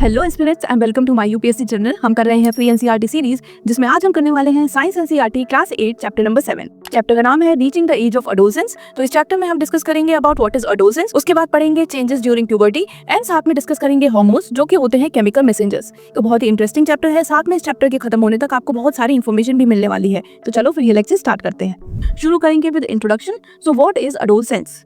Hello aspirants and welcome to my UPSC journal. हम कर रहे हैं फ्री एनसीईआरटी सीरीज, जिसमें आज हम करने वाले हैं science NCERT class 8 chapter number 7। Chapter का नाम है reaching the age of adolescence. तो इस चैप्टर में हम डिस्कस करेंगे अबाउट व्हाट इज अडोलेसेंस, उसके बाद पढ़ेंगे चेंजेस ड्यूरिंग प्यूबर्टी एंड साथ में डिस्कस करेंगे हार्मोन्स जो कि होते हैं केमिकल मैसेंजर्स। तो बहुत ही इंटरेस्टिंग चैप्टर है। साथ में इस चैप्टर के खत्म होने तक आपको बहुत सारी इन्फॉर्मेशन भी मिलने वाली है। तो चलो फिर ये लेक्चर स्टार्ट करते हैं। शुरू करेंगे with introduction. So what is adolescence?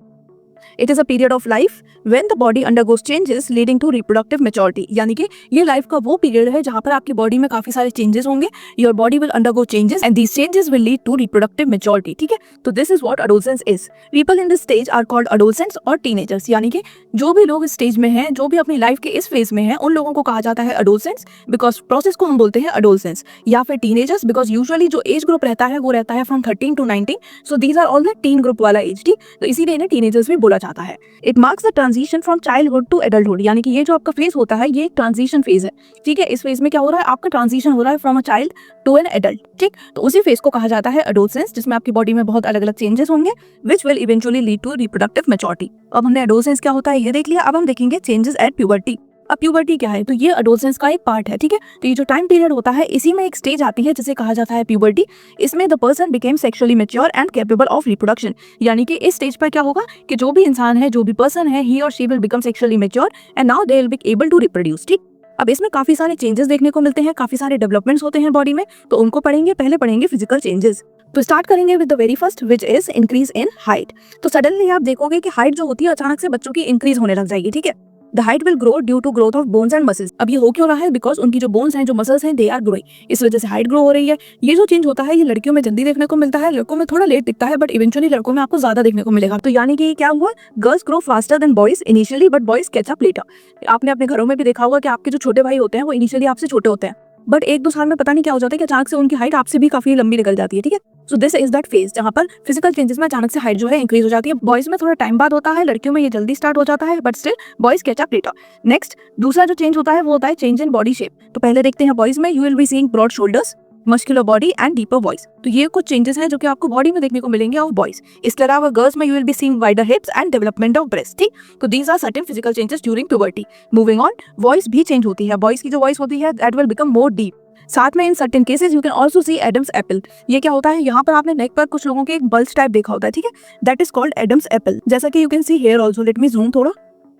It is a period of life when the body undergoes changes leading to reproductive maturity। यानी कि ये लाइफ का वो पीरियड है जहाँ पर आपकी बॉडी में काफी सारे चेंजेस होंगे। Your body will undergo changes and these changes will lead to reproductive maturity। ठीक है, तो this is what adolescence is। People in this stage are called adolescents और teenagers। यानी कि जो भी लोग इस स्टेज में हैं, जो भी अपनी लाइफ के इस फेज में हैं, उन लोगों को कहा जाता है adolescents, बिकॉज प्रोसेस को हम बोलते हैं adolescence, या फिर teenagers बिकॉज यूजुअली जो एज ग्रुप रहता है वो रहता है from 13 to 19। So these are all the teen group वाला एज। ठीक, तो इसीलिए इन्हें टीनेजर्स भी बोला जाता है। It marks the transition from childhood to adulthood. यानी कि ये जो आपका फेज होता है ये एक ट्रांजिशन फेज है। ठीक है, इस फेज में क्या हो रहा है, आपका ट्रांजिशन हो रहा है from a child to an adult. ठीक, तो उसी फेज को कहा जाता है एडोलेसेंस, जिसमें आपकी बॉडी में बहुत अलग अलग चेंजेस होंगे which will eventually lead to reproductive maturity. अब हमने एडोलेसेंस क्या होता है ये देख लिया। अब हम देखेंगे चेंजेस एट प्यूबर्टी। अब प्यूबर्टी क्या है, तो ये एडोलेसेंस का एक पार्ट है। ठीक है, तो ये जो टाइम पीरियड होता है इसी में एक स्टेज आती है जिसे कहा जाता है प्यूबर्टी। इसमें the person became sexually mature and capable of reproduction. यानी कि इस स्टेज पर क्या होगा कि जो भी इंसान है, जो भी पर्सन है, ही और she will become sexually mature and now they will be able to reproduce. ठीक, अब इसमें काफी सारे चेंजेस देखने को मिलते हैं, काफी सारे डेवलपमेंट्स होते हैं बॉडी में, तो उनको पढ़ेंगे। पहले पढ़ेंगे फिजिकल चेंजेस। तो स्टार्ट करेंगे with the very first which is increase in height. तो सडनली आप देखोगे कि हाइट जो होती है अचानक से बच्चों की इंक्रीज होने लग जाएगी। ठीक है, the height will grow due to growth of bones and muscles. अब ये हो क्यों रहा है, बिकॉज उनकी जो बोन्स हैं, जो मसल्स हैं, दे आर ग्रोइंग, इस वजह से हाइट ग्रो हो रही है। ये जो चेंज होता है ये लड़कियों में जल्दी देखने को मिलता है, लड़कों में थोड़ा लेट दिखता है, बट इवेंचुअली लड़कों में आपको ज्यादा देखने को मिलेगा। तो यानी कि क्या हुआ, girls grow faster than boys initially but boys catch up later. आपने अपने घरों में भी देखा होगा कि आपके जो छोटे भाई होते हैं वो इनिशियली आपसे छोटे होते हैं, बट एक दो साल में पता नहीं क्या हो जाता है कि अचानक से उनकी हाइट आपसे भी काफी लंबी निकल जाती है। ठीक है, सो दिस इज दैट फेज जहां पर फिजिकल चेंजेस में अचानक से हाइट जो है इंक्रीज हो जाती है। बॉयज में थोड़ा टाइम बाद होता है, लड़कियों में ये जल्दी स्टार्ट हो जाता है, but still boys catch up later. Next दूसरा जो चेंज होता है वो होता है चेंज इन बॉडी शेप। तो पहले देखते हैं बॉयज में, you will be seeing broad shoulders, muscular body and deeper voice. तो ये कुछ चेंजेस हैं जो कि आपको बॉडी में देखने को मिलेंगे ऑफ बॉयज। इसके अलावा गर्ल्स में you will be seeing wider hips and development of breast. ठीक, तो these are certain physical changes during puberty. Moving on, voice भी चेंज होती है। बॉयज की जो वॉइस होती है that will become more deep. साथ में in certain cases you can also see Adam's apple. ये क्या होता है, यहाँ पर आपने नेक पर कुछ लोगों के एक बल्ज टाइप देखा होता है। ठीक है, that is called Adam's apple. जैसा कि you can see here also, let me zoom थोड़ा।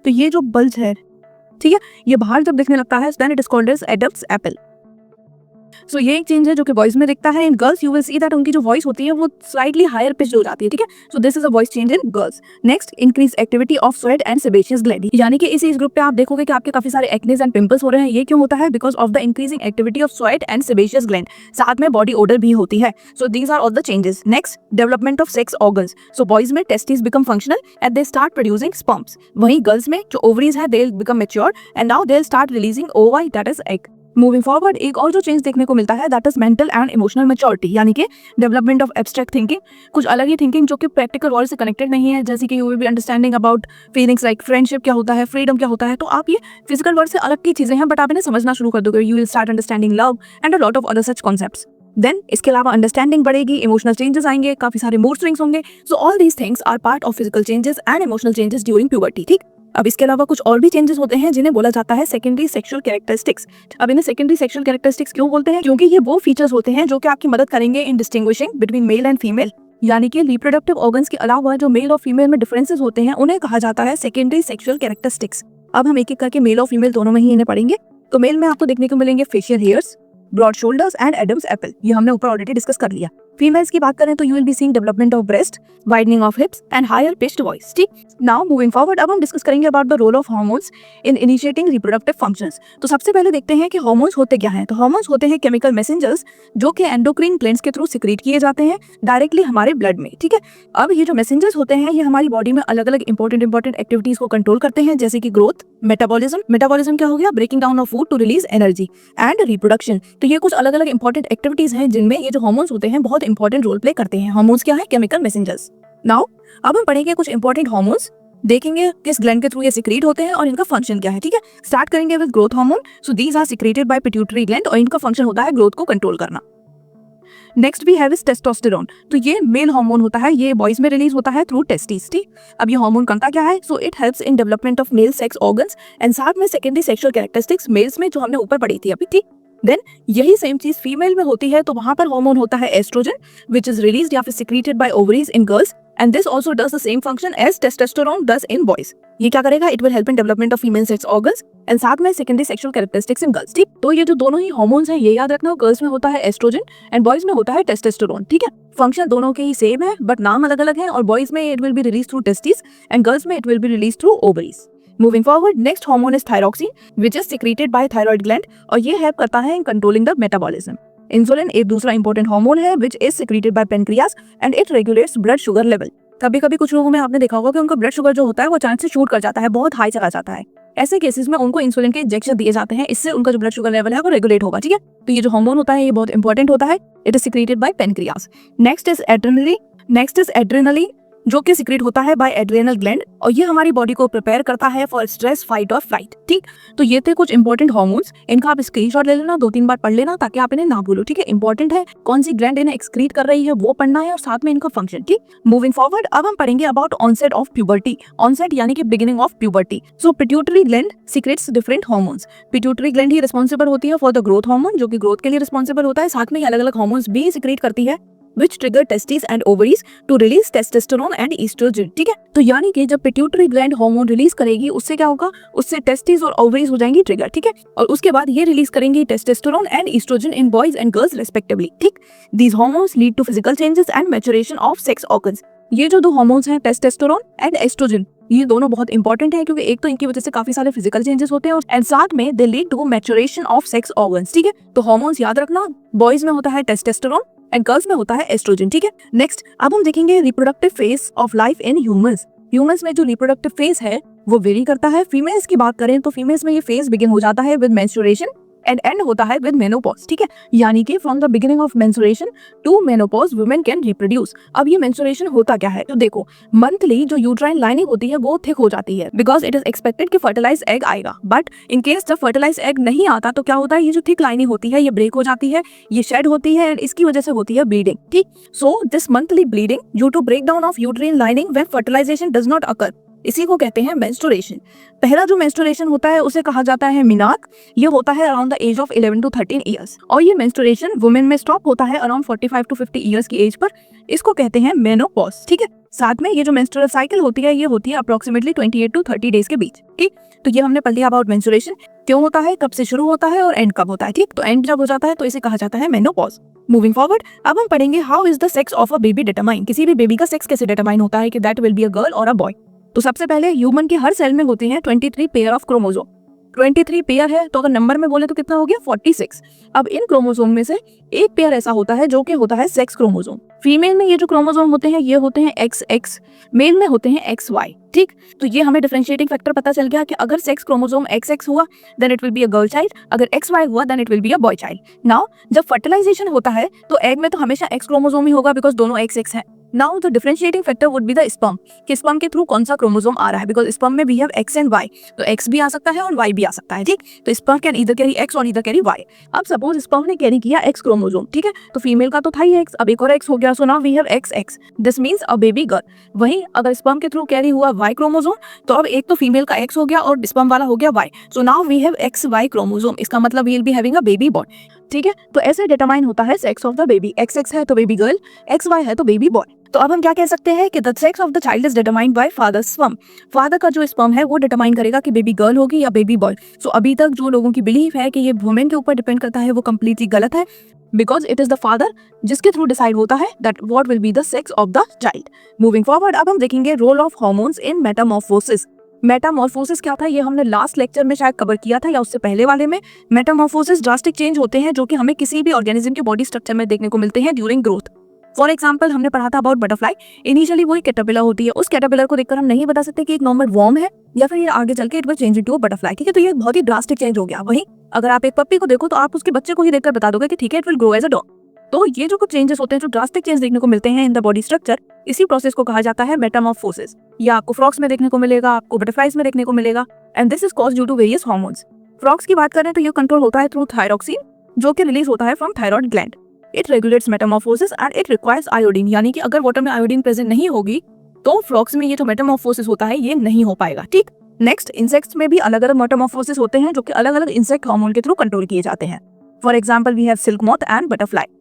तो ये जो बल्ज है, ठीक है, ये बाहर जब दिखने लगता है then it is called as Adam's apple. सो ये एक चेंज है जो कि बॉयज में दिखता है। In girls you will see that उनकी जो वॉइस होती है वो स्लाइटली हायर पिच हो जाती है। ठीक है, सो this is a voice change in girls. Next, increase activity of sweat and sebaceous gland. यानी कि इस एज ग्रुप पे आप देखोगे कि आपके काफी सारे एक्नेस एंड पिंपल्स हो रहे हैं। ये क्यों होता है, because of the increasing activity of sweat and sebaceous gland. साथ में बॉडी ओडर भी होती है। So these are all the changes. Next, development of sex organs. So boys में testis become functional and they start producing sperms. वहीं girls में जो ovaries है they become mature and now they start releasing ova, that is egg. Moving forward, एक और जो change देखने को मिलता है that is mental and emotional maturity. यानी कि डेवलपमेंट ऑफ एब्स्ट्रैक्ट थिंकिंग, कुछ अलग ही थिंकिंग जो कि प्रैक्टिकल वर्ल्ड से कनेक्टेड नहीं है। जैसे कि you will be understanding about feelings like friendship क्या होता है, फ्रीडम क्या होता है। तो आप ये फिजिकल वर्ल्ड से अलग की चीजें हैं, बट आप इन्हें समझना शुरू कर दोगे। You will start understanding love and a lot of other such concepts. Then इसके अलावा अंडरस्टैंडिंग बढ़ेगी, इमोशनल चेंजेस आएंगे, काफी सारे मूड स्विंग्स होंगे। So all these things are part of physical changes and emotional changes during puberty. ठीक, अब इसके अलावा कुछ और भी चेंजेस होते हैं जिन्हें बोला जाता है सेकेंडरी सेक्सुअल कैरेक्टरिस्टिक्स। अब इन्हें सेकेंडरी सेक्सुअल कैरेक्टरिस्टिक्स क्यों बोलते हैं, क्योंकि ये वो फीचर्स होते हैं जो कि आपकी मदद करेंगे in distinguishing between male and female. यानी कि रिप्रोडक्टिव ऑर्गन्स के अलावा जो मेल और फीमेल में डिफरेंसेस होते हैं उन्हें कहा जाता है सेकेंडरी सेक्सुअल कैरेक्टरिस्टिक्स। अब हम एक एक करके मेल और फीमेल दोनों में ही इन्हें पढ़ेंगे। तो मेल में आपको देखने को मिलेंगे facial hairs, broad shoulders and Adam's apple. ये हमने ऊपर ऑलरेडी डिस्कस कर लिया। फीमेल्स की बात करें तो you will be seeing development of breast, widening of hips and higher pitched voice. ठीक, नाउ मूविंग फॉरवर्ड, अब हम डिस्कस करेंगे about the role of hormones in initiating reproductive functions. तो सबसे पहले देखते हैं कि हार्मोन्स होते क्या हैं। तो हार्मोन्स होते हैं केमिकल मैसेंजर्स जो कि एंडोक्राइन ग्लैंड्स के थ्रू सिक्रीट किए जाते हैं डायरेक्टली हमारे ब्लड में। ठीक है, अब ये जो मैसेंजर्स होते हैं ये हमारी बॉडी में अलग अलग इंपॉर्टेंट एक्टिविटीज को कंट्रोल करते हैं, जैसे कि ग्रोथ, मेटाबॉलिज्म। मेटाबॉलिज्म क्या हो गया, breaking down of food to release energy, and reproduction. तो ये कुछ अलग अलग इंपॉर्टेंट एक्टिविटीज हैं जिनमें ये जो हार्मोन्स होते हैं बहुत इंपॉर्टेंट रोल प्ले करते हैं। हार्मोन्स क्या है, केमिकल मैसेंजर्स। नाउ अब हम पढ़ेंगे कुछ इंपॉर्टेंट हार्मोन्स, देखेंगे किस ग्लैंड के थ्रू ये सिक्रीट होते हैं और इनका फंक्शन क्या है। ठीक है, स्टार्ट करेंगे with growth hormone. So these are secreted by pituitary gland और इनका फंक्शन होता है ग्रोथ को कंट्रोल करना। Next we have is testosterone. तो ये मेल हार्मोन होता है, ये बॉयज में रिलीज होता है थ्रू टेस्टिस। ठीक, अब ये हार्मोन करता क्या है? So it helps in development of male sex organs and साथ में सेकेंडरी सेक्सुअल कैरेक्टरिस्टिक्स मेल्स में जो हमने ऊपर पढ़ी थी अभी। ठीक, देन यही सेम चीज फीमेल में होती है, तो वहां पर हार्मोन होता है एस्ट्रोजन विच इज रिलीज्ड या फिर secreted by ovaries in girls and this also does the same function as testosterone does in boys. ये क्या करेगा? It will help in development of female sex organs and साथ में secondary sexual characteristics in girls. ठीक, तो ये जो दोनों ही हार्मोन्स हैं ये याद रखना, गर्ल्स में होता है एस्ट्रोजन एंड बॉयज में होता है टेस्टोस्टेरोन। ठीक है, फंक्शन दोनों के ही सेम है बट नाम अलग अलग है, और बॉयज में it will be release through testis and girls में it will be release through ovaries. Moving forward, next hormone is thyroxine, which is secreted by thyroid gland और ये हेल्प करता है in controlling the metabolism. Insulin एक दूसरा important hormone है which is secreted by pancreas and it regulates blood sugar level. कभी कभी कुछ लोगों में आपने देखा होगा कि उनका ब्लड शुगर जो होता है वो अचानक से शूट कर जाता है, बहुत हाई चला जाता है। ऐसे केसेस में उनको इंसुलिन के इंजेक्शन दिए जाते हैं, इससे उनका जो ब्लड शुगर लेवल है वो रेगुलेट होगा। ठीक है, तो ये जो हार्मोन होता है ये बहुत इंपॉर्टेंट होता है, it is secreted by pancreas. Next is adrenaline जो कि सिक्रेट होता है बाय एड्रेनल ग्लैंड और ये हमारी बॉडी को प्रिपेयर करता है फॉर स्ट्रेस, फाइट और फ्लाइट। ठीक, तो ये थे कुछ इंपॉर्टेंट हार्मोन्स, इनका आप स्क्रीनशॉट ले लेना, 2-3 बार पढ़ लेना ताकि आप इन्हें ना भूलो। ठीक है, इंपॉर्टेंट है, कौन सी ग्लैंड इन्हें एक्सक्रीट कर रही है वो पढ़ना है और साथ में इनका फंक्शन। ठीक, मूविंग फॉरवर्ड अब हम पढ़ेंगे about onset of puberty. Onset यानी कि beginning of puberty. So pituitary gland secretes different hormones. Pituitary gland ही रिस्पॉन्सिबल होती है फॉर द ग्रोथ हार्मोन, जो कि ग्रोथ के लिए रिस्पॉन्सिबल होता है, साथ में अलग अलग हार्मोन्स भी सीक्रेट करती है which trigger testes and ovaries to release testosterone and estrogen। ठीक है, तो यानी कि जब पिट्यूटरी ग्लैंड हार्मोन रिलीज करेगी उससे क्या होगा? उससे टेस्टिस और ओवरीज हो जाएंगी ट्रिगर। ठीक है, और उसके बाद ये रिलीज करेंगी testosterone and oestrogen in boys and girls respectively. ठीक, these hormones lead to physical changes and maturation of sex organs. ये जो दो हार्मोन्स हैं टेस्टोस्टेरोन एंड एस्ट्रोजन, ये दोनों बहुत इंपॉर्टेंट है क्योंकि एक तो इनकी वजह से काफी सारे फिजिकल चेंजेस होते हैं एंड साथ में they lead to maturation of sex organs. ठीक है, तो हार्मोन्स याद रखना, बॉयज में होता है टेस्टोस्टेरोन एंड गर्ल्स में होता है एस्ट्रोजन। ठीक है, नेक्स्ट अब हम देखेंगे reproductive phase of life in humans. Humans में जो रिप्रोडक्टिव फेज है वो वेरी करता है। फीमेल्स की बात करें तो फीमेल्स में ये फेज बिगिन हो जाता है विद मेंस्ट्रुएशन एंड एंड होता है विद मेनोपॉज। ठीक है, यानी कि from the beginning of menstruation to menopause women can reproduce. अब ये मेंस्ट्रुएशन होता क्या है? तो देखो, मंथली जो यूट्राइन लाइनिंग होती है वो थिक हो जाती है बिकॉज इट इज एक्सपेक्टेड कि फर्टिलाइज एग आएगा, बट इन केस जब फर्टिलाइज एग नहीं आता तो क्या होता है? ये जो थिक लाइनिंग होती है ये ब्रेक हो जाती है, ये शेड होती है एंड इसकी वजह से होती है ब्लीडिंग। ठीक, so this monthly bleeding due to breakdown of uterine lining when fertilisation does not occur, इसी को कहते हैं मेंस्ट्रुएशन। पहला जो मेंस्ट्रुएशन होता है उसे कहा जाता है मिनाक। ये होता है around the age of 11 to 13 years और ये मेंस्ट्रुएशन वुमेन में स्टॉप होता है अराउंड 45 to 50 ईयर्स की एज पर। इसको कहते हैं मेनोपॉज। ठीक है, साथ में ये जो मेंस्ट्रुअल साइकिल होती है ये होती है अप्रोक्सीमेटली 28 to 30 डेज के बीच। ठीक, तो ये हमने पढ़ लिया अबाउट मेंस्ट्रुएशन, क्यों होता है, कब से शुरू होता है और एंड कब होता है। ठीक, तो एंड जब हो जाता है तो इसे कहा जाता है मेनोपॉज। मूविंग फॉरवर्ड अब हम पढ़ेंगे how is the sex of a baby determine. किसी भी बेबी का सेक्स कैसे डिटरमाइन होता है कि that will be a girl और अ बॉय। तो सबसे पहले ह्यूमन के हर सेल में होते हैं 23 पेयर ऑफ क्रोमोसोम। 23 पेयर है तो अगर नंबर में बोले तो कितना हो गया? 46। अब इन क्रोमोसोम में से एक पेयर ऐसा होता है जो कि होता है सेक्स क्रोमोसोम। फीमेल में ये जो क्रोमोसोम होते हैं ये होते हैं XX, मेल में होते हैं XY। ठीक, तो ये हमें डिफरेंशिएटिंग फैक्टर पता चल गया कि अगर सेक्स क्रोमोसोम XX हुआ then it will be a girl child, अगर XY हुआ then it will be a boy child. Now जब फर्टिलाइजेशन होता है तो एग में तो हमेशा X क्रोमोसोम ही होगा बिकॉज दोनों XX है। Now the differentiating factor would be the sperm, कि स्पर्म के थ्रू कौन सा क्रोमोसोम आ रहा है, बिकॉज स्पर्म में we have X and Y, तो X भी आ सकता है और Y भी आ सकता है। ठीक, तो sperm can either carry X और ईदर कैरी Y। अब सपोज स्पर्म ने कैरी किया X क्रोमोसोम, ठीक है, तो फीमेल का तो था ही X, अब एक और X हो गया, so now we have XX, this means a baby girl. वहीं अगर स्पर्म के थ्रू कैरी हुआ Y क्रोमोसोम तो अब एक तो फीमेल का X हो गया और स्पर्म वाला हो गया Y, so now we have XY chromosome, इसका मतलब we will be having a baby boy. ठीक है, तो ऐसे डिटरमाइन होता है sex of the baby. XX है तो बेबी गर्ल, XY है तो बेबी बॉय। तो अब हम क्या कह सकते हैं कि the sex of the child is determined by father sperm. Father का जो स्पर्म है वो डिटरमाइन करेगा कि बेबी गर्ल होगी या बेबी बॉय। सो अभी तक जो लोगों की बिलीफ है कि ये वुमेन के ऊपर डिपेंड करता है वो कंप्लीटली गलत है, because it is the father जिसके थ्रू डिसाइड होता है that what will be the sex of the child. Moving forward अब हम देखेंगे role of hormones in metamorphosis. Metamorphosis क्या था ये हमने लास्ट लेक्चर में शायद कवर किया था या उससे पहले वाले में। मेटामॉर्फोसिस ड्रास्टिक चेंज होते हैं जो कि हमें किसी भी ऑर्गेनिज्म के बॉडी स्ट्रक्चर में देखने को मिलते हैं ड्यूरिंग ग्रोथ। फॉर एग्जाम्पल हमने पढ़ा था अबाउट बटरफ्लाई। इनिशियली वो एक कैटरपिलर होती है, उस कैटरपिलर को देखकर हम नहीं बता सकते कि एक नॉर्मल वर्म है या फिर ये आगे चल के it will change into a butterfly. ठीक है, तो ये बहुत ही ड्रास्टिक चेंज हो गया। वहीं अगर आप एक पप्पी को देखो तो आप उसके बच्चे को ही देखकर बता दोगे कि ठीक है it will grow as a dog. तो ये जो कुछ चेंजेस होते हैं, जो ड्रास्टिक चेंज देखने को मिलते हैं इन द बॉडी स्ट्रक्चर, इसी प्रोसेस को कहा जाता है मेटामॉर्फोसिस। ये आपको फ्रॉग्स में देखने को मिलेगा, आपको बटरफ्लाइज में देखने को मिलेगा, and this is caused due to various hormones. Frogs की बात करें तो ये कंट्रोल होता है थ्रू थायरॉक्सिन जो कि रिलीज होता है from thyroid gland. It regulates Metamorphosis and it requires iodine, यानी कि अगर वाटर में आयोडीन प्रेजेंट नहीं होगी तो फ्रॉग्स में ये जो मेटामॉर्फोसिस होता है ये नहीं हो पाएगा, ठीक। नेक्स्ट, इंसेक्ट्स में भी अलग अलग मेटामॉर्फोसिस होते हैं जो कि अलग अलग इंसेक्ट हार्मोन के थ्रू कंट्रोल किए जाते हैं। For example we have silk moth and butterfly.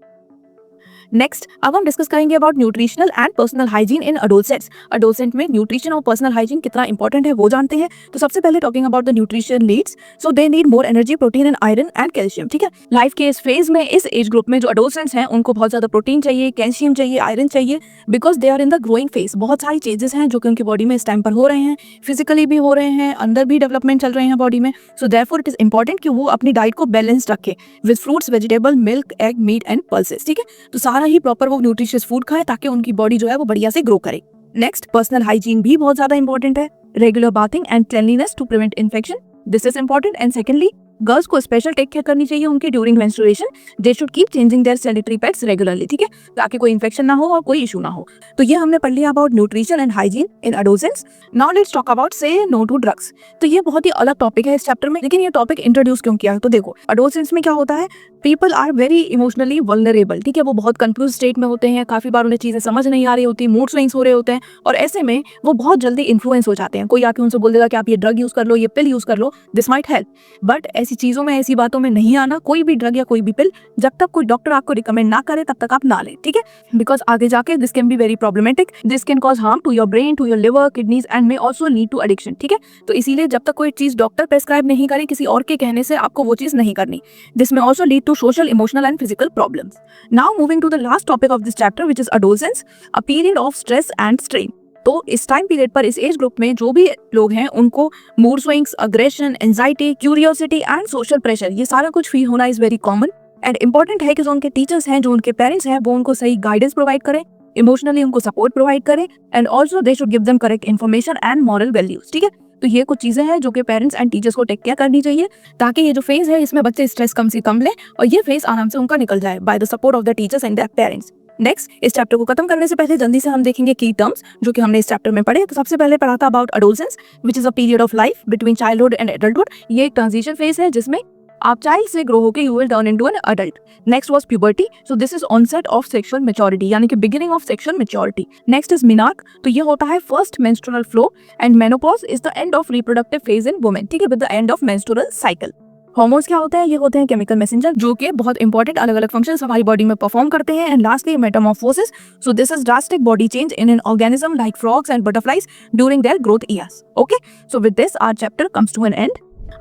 Next, अब हम डिस्कस करेंगे about nutritional and personal hygiene in adolescents. Adolescent में न्यूट्रिशन और पर्सनल हाइजीन कितना इंपॉर्टेंट है वो जानते हैं। तो सबसे पहले talking about the nutrition needs, so they need more energy, protein and iron and calcium, ठीक है। लाइफ के इस फेज में, इस एज ग्रुप में जो अडोलसेंट्स हैं उनको बहुत ज्यादा प्रोटीन चाहिए, कैल्शियम चाहिए, आयरन चाहिए, because they are in the growing phase. बहुत सारी चेंजेस हैं जो कि उनकी बॉडी में इस टाइम पर हो रहे हैं, फिजिकली भी हो रहे हैं, अंदर भी डेवलपमेंट चल रहे हैं बॉडी में। So therefore it is important कि वो अपनी डाइट को बैलेंस रखे with fruits, vegetable, milk, egg, meat and pulses, ठीक है। तो सारा ही प्रॉपर वो न्यूट्रिशियस फूड खाए ताकि उनकी बॉडी जो है वो बढ़िया से ग्रो करे। नेक्स्ट, पर्सनल हाइजीन भी बहुत ज्यादा इंपॉर्टेंट है। Regular bathing and cleanliness to prevent infection, this is important. And secondly, girls को स्पेशल टेक केयर करनी चाहिए उनके during menstruation. They should keep changing their sanitary pads regularly, ठीक है, ताकि कोई इन्फेक्शन ना हो और कोई इशू ना हो। तो ये हमने पढ़ लिया about nutrition and hygiene in adolescents. Now let's talk about say no to drugs. तो ये बहुत ही अलग टॉपिक है इस चैप्टर में, लेकिन ये टॉपिक इंट्रोड्यूस क्यों किया है? तो देखो, अडोलसेंट्स में क्या होता है, people are very emotionally vulnerable, ठीक है। वो बहुत कंफ्यूज स्टेट में होते हैं, काफी बार उन्हें चीजें समझ नहीं आ रही होती, मूड स्विंग्स हो रहे होते हैं, और ऐसे में वो बहुत जल्दी इन्फ्लुएंस हो जाते हैं। कोई आके उनसे बोल देगा कि आप ये ड्रग यूज कर लो, ये पिल यूज कर लो, दिस माइट हेल्प। बट ऐसी चीजों में, ऐसी बातों में नहीं आना। कोई भी ड्रग या कोई भी पिल जब तक कोई डॉक्टर आपको रिकमेंड ना करे तब तक आप ना लें, ठीक है, बिकॉज आगे जाके this can be very problematic, this can cause harm to your brain, to your liver, kidneys and may also lead to addiction, ठीक है। तो इसीलिए जब तक कोई चीज डॉक्टर प्रेस्क्राइब नहीं करे, किसी और के कहने से आपको वो चीज नहीं करनी। This may also lead to social, emotional and physical problems. Now moving to the last topic of this chapter which is adolescence, a period of stress and strain. तो इस टाइम पीरियड पर, इस एज ग्रुप में जो भी लोग हैं उनको mood swings, aggression, anxiety, curiosity and social pressure, ये सारा कुछ फील होना is very common. And important है कि जो उनके टीचर्स हैं, जो उनके पेरेंट्स हैं, वो उनको सही गाइडेंस प्रोवाइड करें, इमोशनली उनको सपोर्ट प्रोवाइड करें, and also they should give them correct information and moral values, ठीक है। तो ये कुछ चीजें हैं जो कि पेरेंट्स एंड टीचर्स को टेक केयर करनी चाहिए, ताकि ये जो फेज है इसमें बच्चे स्ट्रेस कम से कम लें और ये फेज आराम से उनका निकल जाए by the support of the teachers and their parents. Next, इस चैप्टर को खत्म करने से पहले जल्दी से हम देखेंगे की टर्म्स जो कि हमने इस चैप्टर में पढ़े। तो सबसे पहले पढ़ा था about adolescence, which is a period of life between childhood and adulthood. ये एक ट्रांजिशन फेज है जिसमें आप चाइल्ड से ग्रो होकर you will turn into an adult. Next was puberty, so this is onset of sexual maturity, यानी कि beginning of sexual maturity. Next is menarche, तो ये होता है first menstrual flow. And menopause is the end of reproductive phase in women, ठीक है, with the end of menstrual cycle. Hormones क्या होते हैं? ये होते हैं केमिकल मैसेंजर जो कि बहुत इंपॉर्टेंट अलग अलग फंक्शंस हमारी बॉडी में परफॉर्म करते हैं। And lastly metamorphosis, so this is drastic body change in an organism like frogs and butterflies during their growth years. Okay, so with this our chapter comes to an end.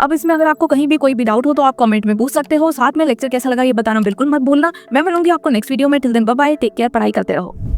अब इसमें अगर आपको कहीं भी कोई भी डाउट हो तो आप कमेंट में पूछ सकते हो। साथ में लेक्चर कैसा लगा ये बताना बिल्कुल मत भूलना। मैं मिलूंगी आपको नेक्स्ट वीडियो में। Till then bye bye, take care, पढ़ाई करते रहो।